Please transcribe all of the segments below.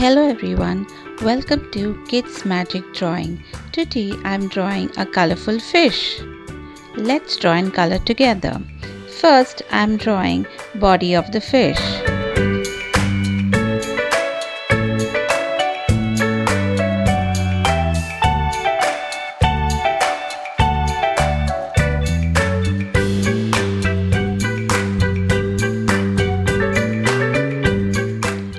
Hello everyone, welcome to Kids Magic Drawing. Today I am drawing a colorful fish. Let's draw in color together. First I am drawing body of the fish.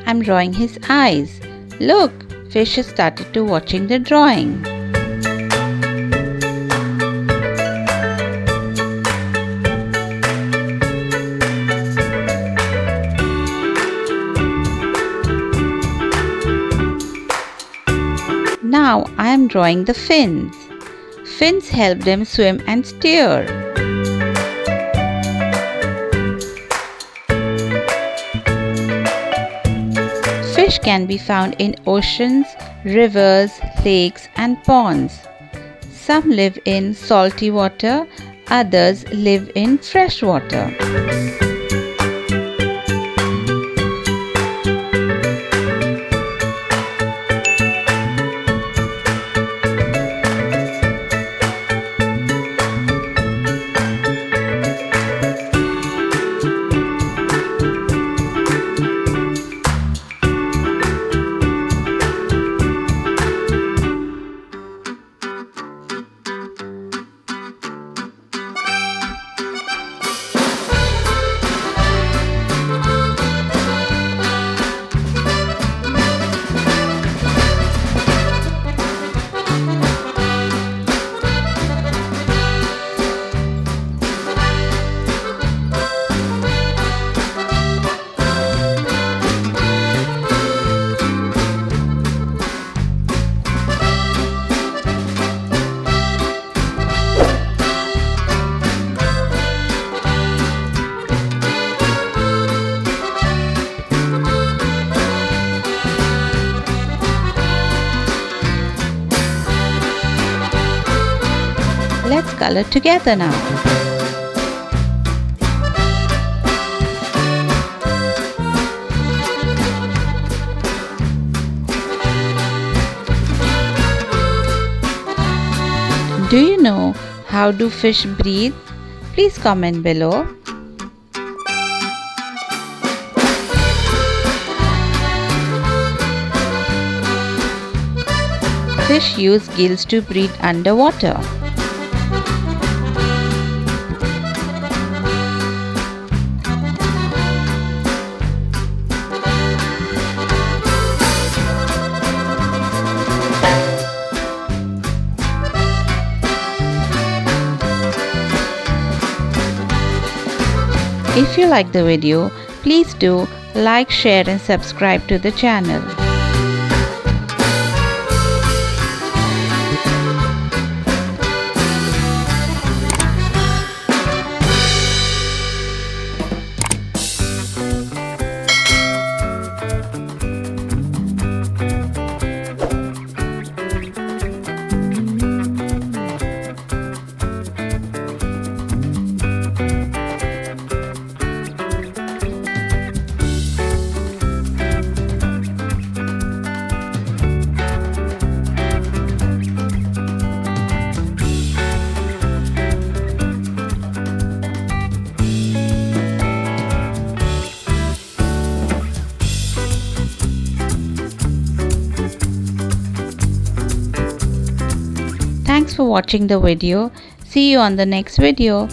I'm drawing his eyes. Look, fish has started to watching the drawing. Now I am drawing the fins. Fins help them swim and steer. Fish can be found in oceans, rivers, lakes and ponds. Some live in salty water, others live in fresh water. Let's color together now. Do you know how do fish breathe? Please comment below. Fish use gills to breathe underwater. If you like the video, please do like, share and subscribe to the channel. Thanks for watching the video. See you on the next video.